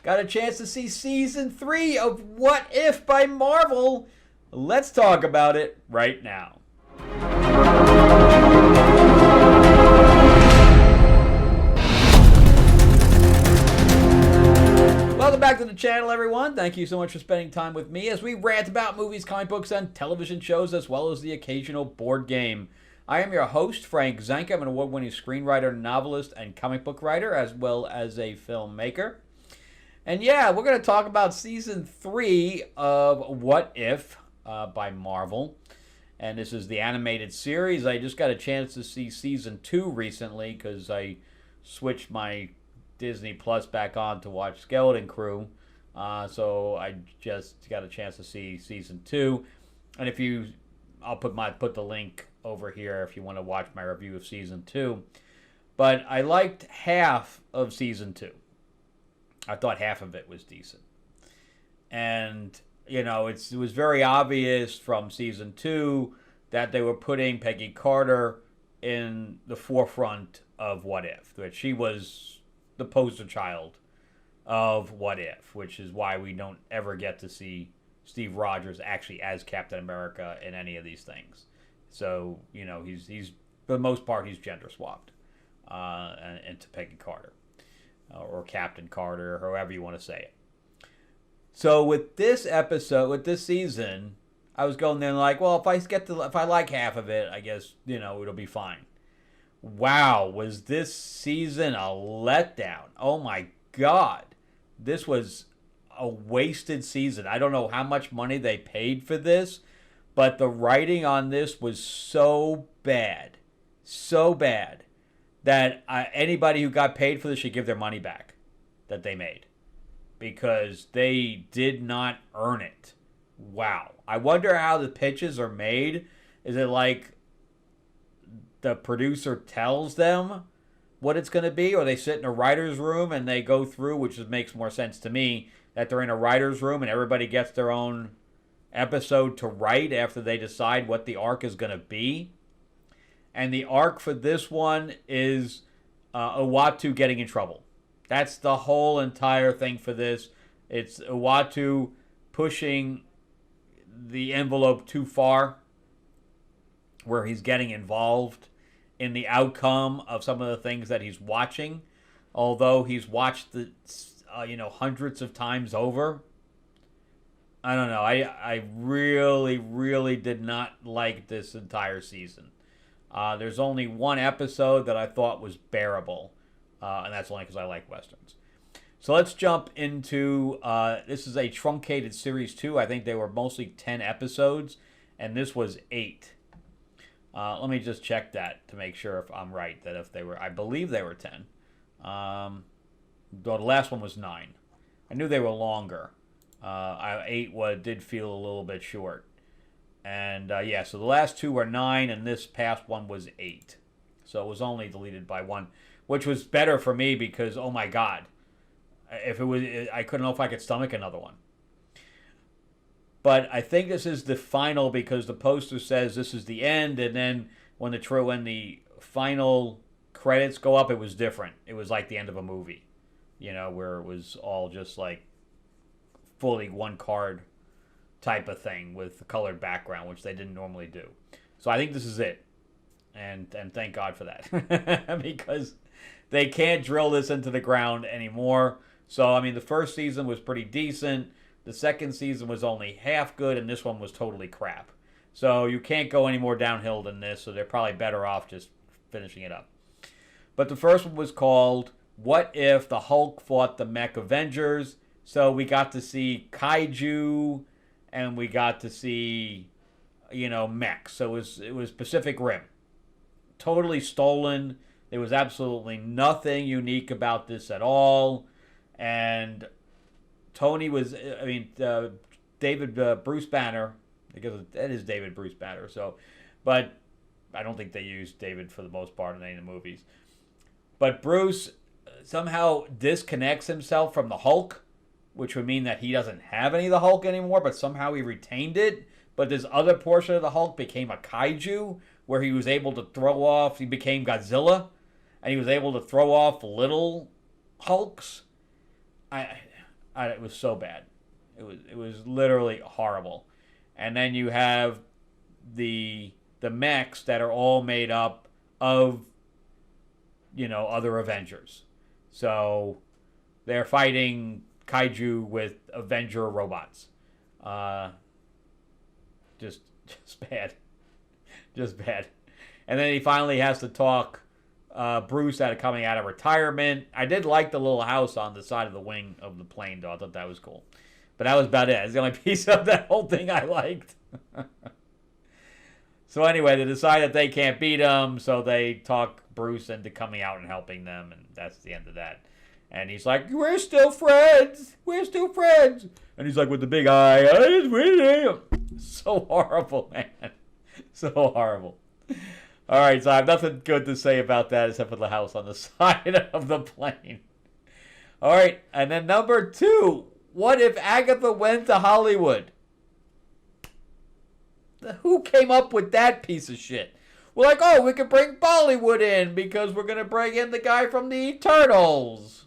got a chance to see season 3 of What If by Marvel. Let's talk about it right now. Welcome back to the channel, everyone. Thank you so much for spending time with me as we rant about movies, comic books, and television shows, as well as the occasional board game. I am your host, Frank Zanka. I'm an award-winning screenwriter, novelist, and comic book writer, as well as a filmmaker. And yeah, we're going to talk about Season 3 of What If by Marvel. And this is the animated series. I just got a chance to see Season 2 recently because I switched my Disney Plus back on to watch Skeleton Crew. So I just got a chance to see Season 2. And if you... I'll put the link over here if you want to watch my review of Season 2. But I liked half of Season 2. I thought half of it was decent. And, you know, it was very obvious from Season 2 that they were putting Peggy Carter in the forefront of What If. That she was the poster child of What If, which is why we don't ever get to see Steve Rogers actually as Captain America in any of these things. So, you know, he's for the most part, he's gender swapped into Peggy Carter or Captain Carter, however you want to say it. So with this episode, with this season, I was going there like, well, if I like half of it, I guess, you know, it'll be fine. Wow, was this season a letdown? Oh my God. This was a wasted season. I don't know how much money they paid for this, but the writing on this was so bad that anybody who got paid for this should give their money back that they made, because they did not earn it. Wow. I wonder how the pitches are made. Is it like the producer tells them what it's going to be, or they sit in a writer's room and they go through, which just makes more sense to me, that they're in a writer's room and everybody gets their own episode to write after they decide what the arc is going to be. And the arc for this one is Uatu getting in trouble. That's the whole entire thing for this. It's Uatu pushing the envelope too far, where he's getting involved in the outcome of some of the things that he's watching, although he's watched the hundreds of times over. I don't know. I really did not like this entire season. There's only one episode that I thought was bearable, and that's only because I like Westerns. So let's jump into, this is a truncated series 2. I think they were mostly 10 episodes, and this was 8. Let me just check that to make sure if I'm right, that if they were, I believe they were 10. Though the last one was 9. I knew they were longer. 8 did feel a little bit short. And yeah, so the last 2 were 9, and this past one was 8. So it was only deleted by 1, which was better for me because, oh my God, if it was, I couldn't know if I could stomach another one. But I think this is the final because the poster says this is the end, and then when the final credits go up, it was different. It was like the end of a movie, you know, where it was all just like fully one card type of thing with a colored background, which they didn't normally do. So I think this is it, and thank God for that because they can't drill this into the ground anymore. So I mean, the first season was pretty decent. The second season was only half good, and this one was totally crap. So you can't go any more downhill than this, so they're probably better off just finishing it up. But the first one was called What If the Hulk Fought the Mech Avengers? So we got to see kaiju, and we got to see, you know, mechs. So it was Pacific Rim. Totally stolen. There was absolutely nothing unique about this at all. And Tony was, David Bruce Banner, because that is David Bruce Banner. So, but I don't think they used David for the most part in any of the movies. But Bruce somehow disconnects himself from the Hulk, which would mean that he doesn't have any of the Hulk anymore, but somehow he retained it. But this other portion of the Hulk became a kaiju, where he was able to throw off, he became Godzilla, and he was able to throw off little Hulks. it was so bad. It was literally horrible. And then you have the mechs that are all made up of, other Avengers. So they're fighting kaiju with Avenger robots. Just bad. Just bad. And then he finally has to talk Bruce coming out of retirement. I did like the little house on the side of the wing of the plane, though. I thought that was cool. But that was about it. It's the only piece of that whole thing I liked. So anyway, they decide that they can't beat him, so they talk Bruce into coming out and helping them, and that's the end of that. And he's like, we're still friends. We're still friends. And he's like, with the big eye, I just win him. So horrible, man. So horrible. All right, so I have nothing good to say about that except for the house on the side of the plane. All right, and then number 2. What if Agatha went to Hollywood? Who came up with that piece of shit? We're like, oh, we could bring Bollywood in because we're going to bring in the guy from the Eternals.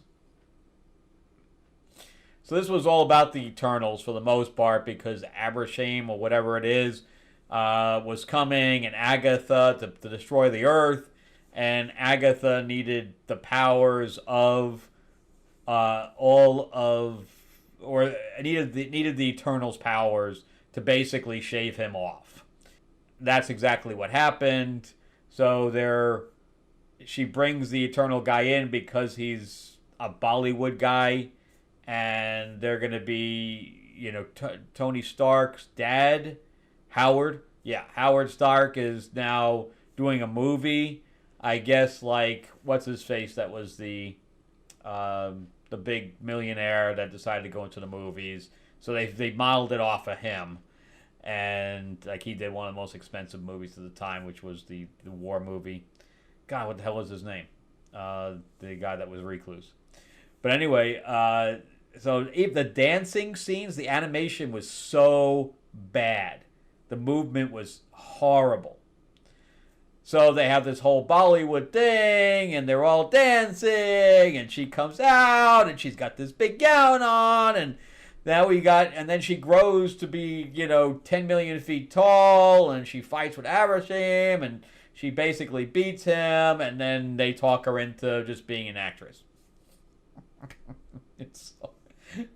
So this was all about the Eternals for the most part because Abraham or whatever it is was coming, and Agatha to destroy the Earth, and Agatha needed the powers of needed the Eternals' powers to basically shave him off. That's exactly what happened. So she brings the Eternal guy in because he's a Bollywood guy, and they're going to be, Tony Stark's dad, Howard. Yeah, Howard Stark is now doing a movie. I guess what's his face? That was the big millionaire that decided to go into the movies. So they modeled it off of him, and he did one of the most expensive movies of the time, which was the war movie. God, what the hell was his name? The guy that was Recluse. But anyway, so the dancing scenes, the animation was so bad. The movement was horrible. So they have this whole Bollywood thing, and they're all dancing, and she comes out, and she's got this big gown on, and then she grows to be, 10 million feet tall, and she fights with Abraham, and she basically beats him, and then they talk her into just being an actress. It's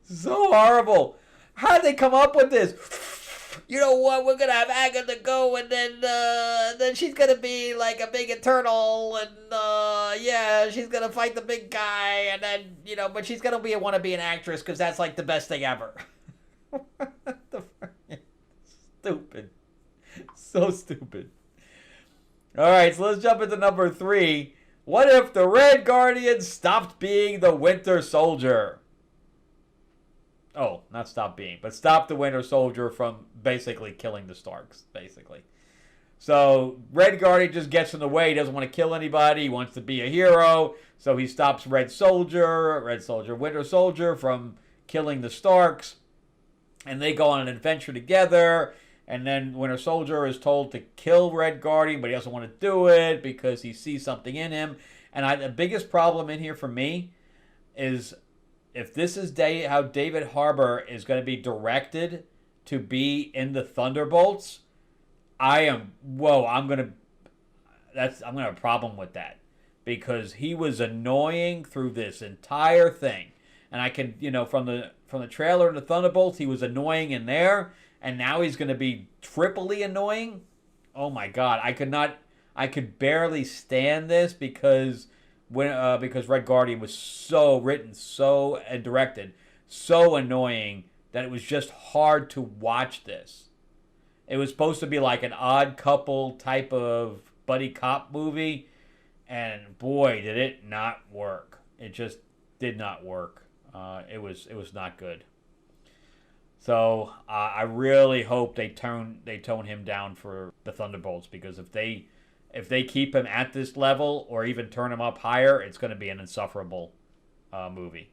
so horrible. How did they come up with this? You know what? We're gonna have Agatha go, and then she's gonna be like a big Eternal, and she's gonna fight the big guy, and then but she's gonna want to be an actress because that's the best thing ever. Stupid, so stupid. All right, so let's jump into number 3. What if the Red Guardian stopped being the Winter Soldier? Oh, not stop being, but stop the Winter Soldier from basically killing the Starks, basically. So, Red Guardian just gets in the way. He doesn't want to kill anybody. He wants to be a hero. So, he stops Winter Soldier from killing the Starks. And they go on an adventure together. And then Winter Soldier is told to kill Red Guardian, but he doesn't want to do it because he sees something in him. And the biggest problem in here for me is, if this is how David Harbour is going to be directed to be in the Thunderbolts, I'm going to have a problem with that, because he was annoying through this entire thing. And I can, from the trailer in the Thunderbolts, he was annoying in there, and now he's going to be triply annoying. Oh my God, I could barely stand this because Red Guardian was and directed so annoying that it was just hard to watch this. It was supposed to be like an Odd Couple type of buddy cop movie, and boy, did it not work. It just did not work. It was not good. So I really hope they tone him down for the Thunderbolts, because if they keep him at this level or even turn him up higher, it's going to be an insufferable movie.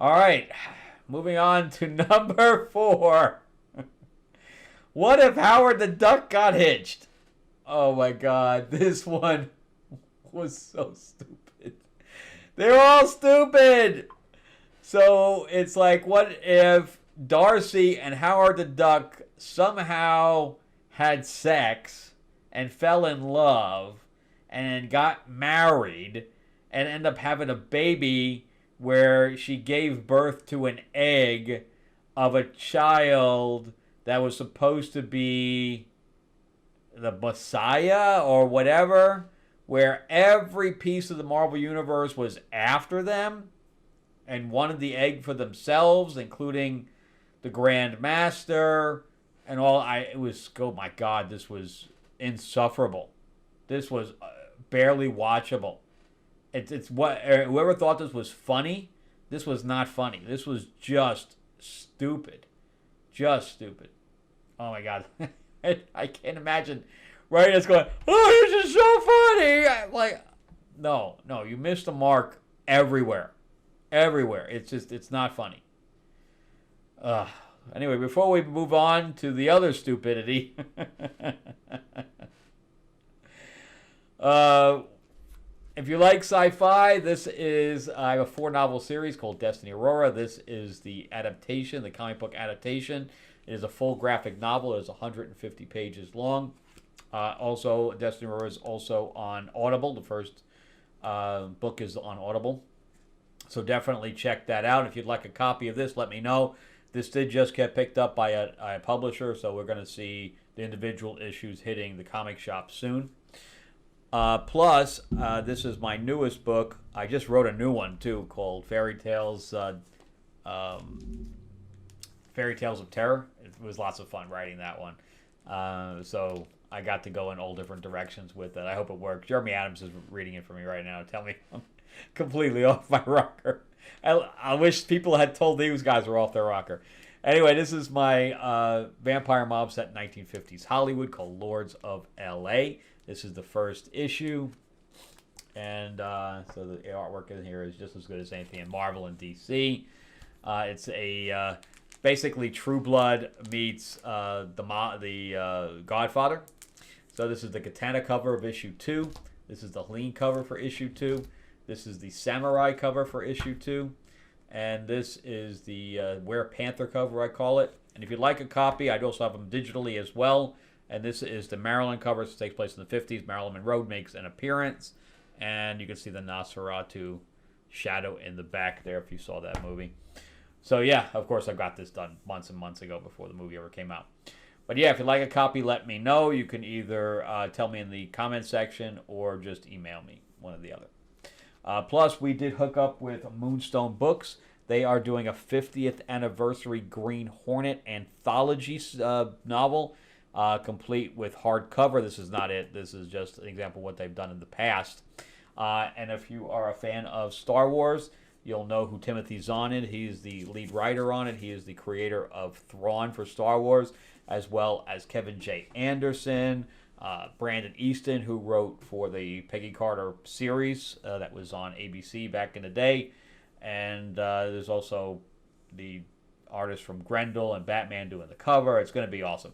All right, moving on to number 4. What if Howard the Duck got hitched? Oh my God, this one was so stupid. They're all stupid. So it's like, what if Darcy and Howard the Duck somehow had sex and fell in love and got married and end up having a baby where she gave birth to an egg of a child that was supposed to be the Messiah or whatever, where every piece of the Marvel Universe was after them and wanted the egg for themselves, including the Grand Master and all. It was, oh my God, this was insufferable. This was barely watchable. It's what whoever thought this was funny, this was not funny. This was just stupid. Just stupid. Oh my God. I can't imagine writing this going, oh, this is so funny. Like, no, you missed the mark everywhere. Everywhere. It's not funny. Anyway, before we move on to the other stupidity, if you like sci-fi, this is, I have a 4-novel series called Destiny Aurora. This is the adaptation, the comic book adaptation. It is a full graphic novel. It is 150 pages long. Also, Destiny Aurora is also on Audible. The first book is on Audible. So definitely check that out. If you'd like a copy of this, let me know. This did just get picked up by a publisher, so we're going to see the individual issues hitting the comic shop soon. Plus, this is my newest book. I just wrote a new one, too, called Fairy Tales of Terror. It was lots of fun writing that one. So I got to go in all different directions with it. I hope it works. Jeremy Adams is reading it for me right now. Tell me I'm completely off my rocker. I wish people had told these guys were off their rocker. Anyway, this is my vampire mob set in 1950s Hollywood called Lords of L.A. This is the first issue. And so the artwork in here is just as good as anything in Marvel and DC. It's a basically True Blood meets the Godfather. So this is the Katana cover of issue 2. This is the Helene cover for issue 2. This is the Samurai cover for issue 2. And this is the Were Panther cover, I call it. And if you'd like a copy, I'd also have them digitally as well. And this is the Maryland cover. This takes place in the 50s. Marilyn Monroe makes an appearance. And you can see the Nosferatu shadow in the back there if you saw that movie. So yeah, of course I got this done months and months ago before the movie ever came out. But yeah, if you'd like a copy, let me know. You can either tell me in the comment section or just email me, one or the other. Plus, we did hook up with Moonstone Books. They are doing a 50th anniversary Green Hornet anthology novel, complete with hardcover. This is not it. This is just an example of what they've done in the past. And if you are a fan of Star Wars, you'll know who Timothy Zahn is. He's the lead writer on it. He is the creator of Thrawn for Star Wars, as well as Kevin J. Anderson, Brandon Easton, who wrote for the Peggy Carter series that was on ABC back in the day. And there's also the artist from Grendel and Batman doing the cover. It's going to be awesome.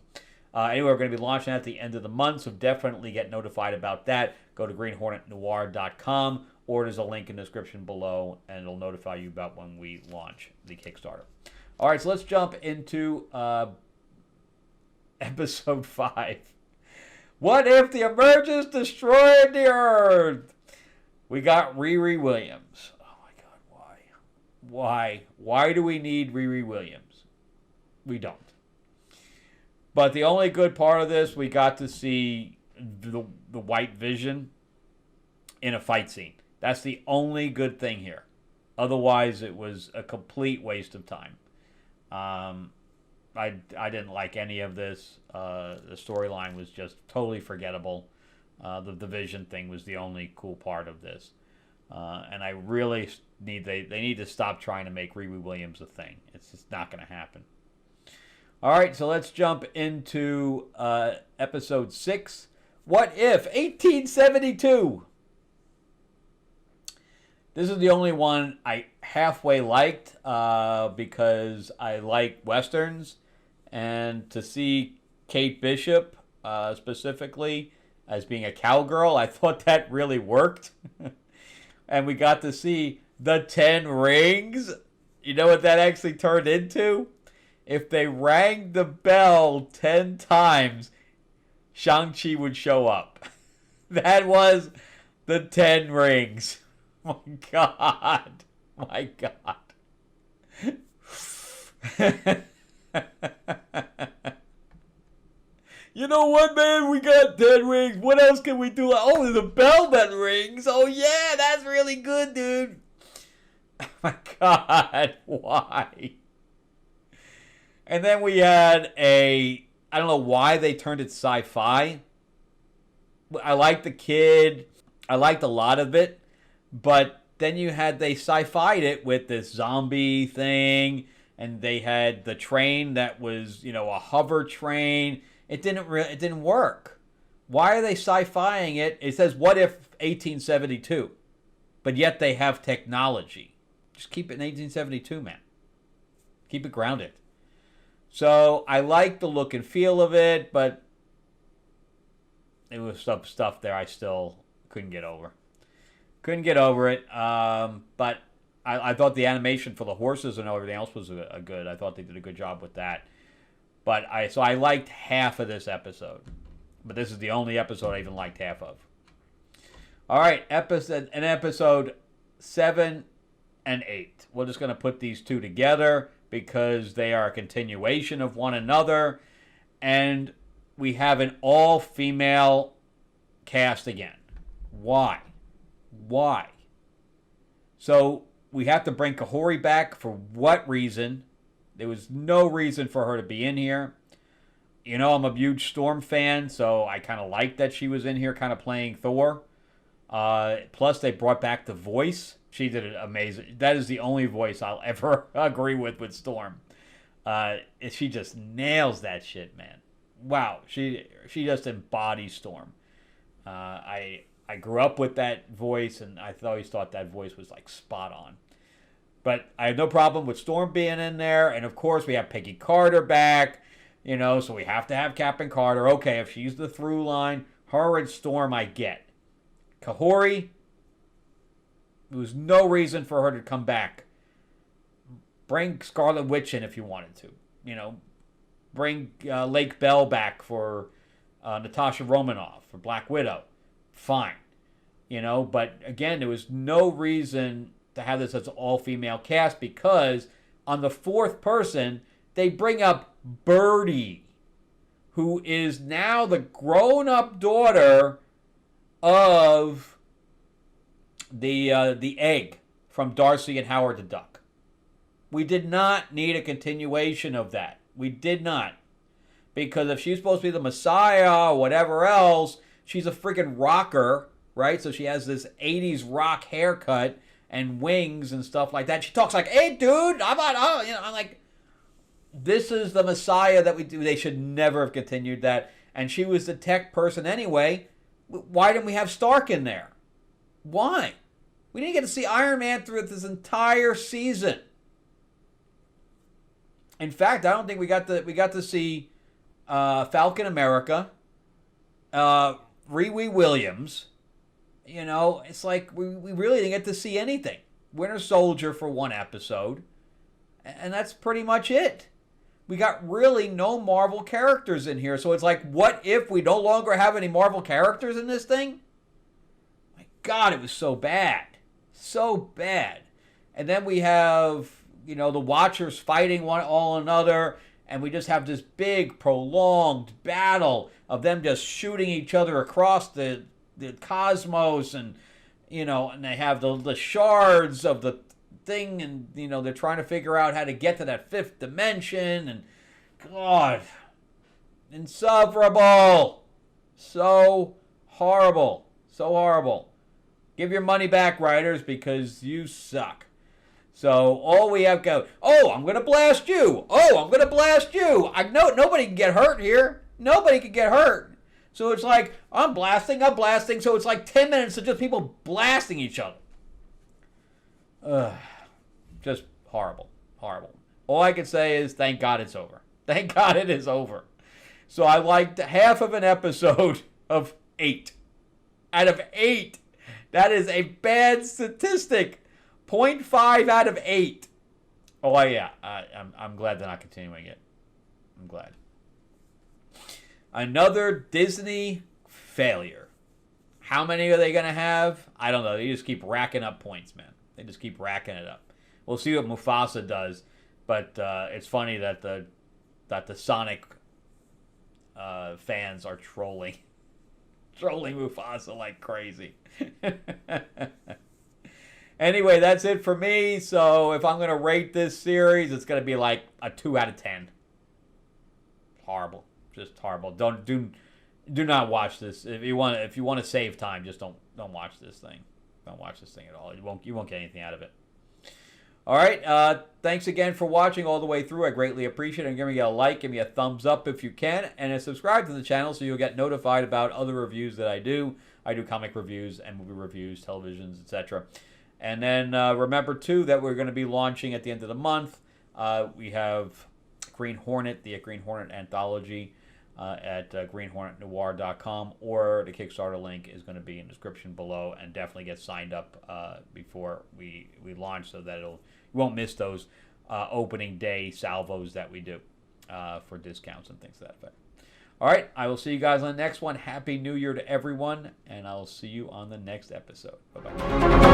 Anyway, we're going to be launching at the end of the month, so definitely get notified about that. Go to greenhornetnoir.com, or there's a link in the description below, and it'll notify you about when we launch the Kickstarter. All right, so let's jump into episode 5. What if the Emergence destroyed the Earth? We got Riri Williams. Oh my God, why? Why? Why do we need Riri Williams? We don't. But the only good part of this, we got to see the White Vision in a fight scene. That's the only good thing here. Otherwise, it was a complete waste of time. I didn't like any of this. The storyline was just totally forgettable. The Vision thing was the only cool part of this. And I really they need to stop trying to make Riri Williams a thing. It's just not going to happen. All right, so let's jump into episode 6. What if 1872? This is the only one I halfway liked because I like Westerns. And to see Kate Bishop specifically as being a cowgirl, I thought that really worked. And we got to see the 10 rings. You know what that actually turned into? If they rang the bell 10 times, Shang-Chi would show up. That was the 10 rings. My God. My God. You know what, man? We got 10 rings. What else can we do? Oh, there's a bell that rings. Oh, yeah, that's really good, dude. Oh, my God. Why? And then we had I don't know why they turned it sci-fi. I liked the kid. I liked a lot of it. But then they sci-fi'd it with this zombie thing. And they had the train that was, a hover train. It didn't work. Why are they sci-fiing it? It says, what if 1872? But yet they have technology. Just keep it in 1872, man. Keep it grounded. So I like the look and feel of it, but it was some stuff there I still couldn't get over. Couldn't get over it. But I thought the animation for the horses and everything else was good. I thought they did a good job with that. But I liked half of this episode. But this is the only episode I even liked half of. All right, episode 7 and 8. We're just going to put these two together because they are a continuation of one another. And we have an all-female cast again. Why? So we have to bring Kahori back for what reason? There was no reason for her to be in here. I'm a huge Storm fan, so I kind of liked that she was in here kind of playing Thor. Plus, they brought back the voice. She did it amazing. That is the only voice I'll ever agree with Storm. She just nails that shit, man. Wow, she just embodies Storm. I grew up with that voice, and I always thought that voice was like spot on. But I have no problem with Storm being in there. And, of course, we have Peggy Carter back. So we have to have Captain Carter. Okay, if she's the through line, her and Storm I get. Kahori, there was no reason for her to come back. Bring Scarlet Witch in if you wanted to. Bring Lake Bell back for Natasha Romanoff, for Black Widow. Fine. But, again, there was no reason to have this as an all-female cast because on the fourth person, they bring up Birdie, who is now the grown-up daughter of the egg from Darcy and Howard the Duck. We did not need a continuation of that. We did not. Because if she's supposed to be the Messiah or whatever else, she's a freaking rocker, right? So she has this 80s rock haircut and wings and stuff like that. She talks like, hey, dude, I'm like, this is the Messiah that we do. They should never have continued that. And she was the tech person anyway. Why didn't we have Stark in there? Why? We didn't get to see Iron Man through this entire season. In fact, I don't think we got to see Falcon America, Riri Williams. It's like we really didn't get to see anything. Winter Soldier for one episode, and that's pretty much it. We got really no Marvel characters in here, so it's like, what if we no longer have any Marvel characters in this thing? My God, it was so bad. So bad. And then we have, the Watchers fighting all another, and we just have this big, prolonged battle of them just shooting each other across the cosmos, and and they have the shards of the thing, and they're trying to figure out how to get to that fifth dimension, and God, insufferable, so horrible. Give your money back, writers, because you suck. So all we have I'm gonna blast you. I'm gonna blast you. I know nobody can get hurt here. Nobody can get hurt. So it's like, I'm blasting. So it's like 10 minutes of just people blasting each other. Just horrible. All I can say is, thank God it's over. Thank God it is over. So I liked half of an episode of 8. Out of 8. That is a bad statistic. 0.5 out of 8. Oh, yeah. I'm glad they're not continuing it. I'm glad. Another Disney failure. How many are they going to have? I don't know. They just keep racking up points, man. They just keep racking it up. We'll see what Mufasa does, but it's funny that the Sonic fans are trolling Mufasa like crazy. Anyway, that's it for me. So if I'm going to rate this series, it's going to be like a 2 out of 10. Horrible. Just horrible. Do not watch this. If you want to save time, just don't watch this thing. Don't watch this thing at all. You won't get anything out of it. All right. Thanks again for watching all the way through. I greatly appreciate it. And give me a like, give me a thumbs up if you can, and subscribe to the channel so you'll get notified about other reviews that I do. I do comic reviews and movie reviews, televisions, etc. And then remember, too, that we're going to be launching at the end of the month. We have Green Hornet, the Green Hornet Anthology at greenhornetnoir.com, or the Kickstarter link is going to be in the description below, and definitely get signed up before we launch so that you won't miss those opening day salvos that we do for discounts and things to that effect. All right, I will see you guys on the next one. Happy New Year to everyone, and I will see you on the next episode. Bye-bye.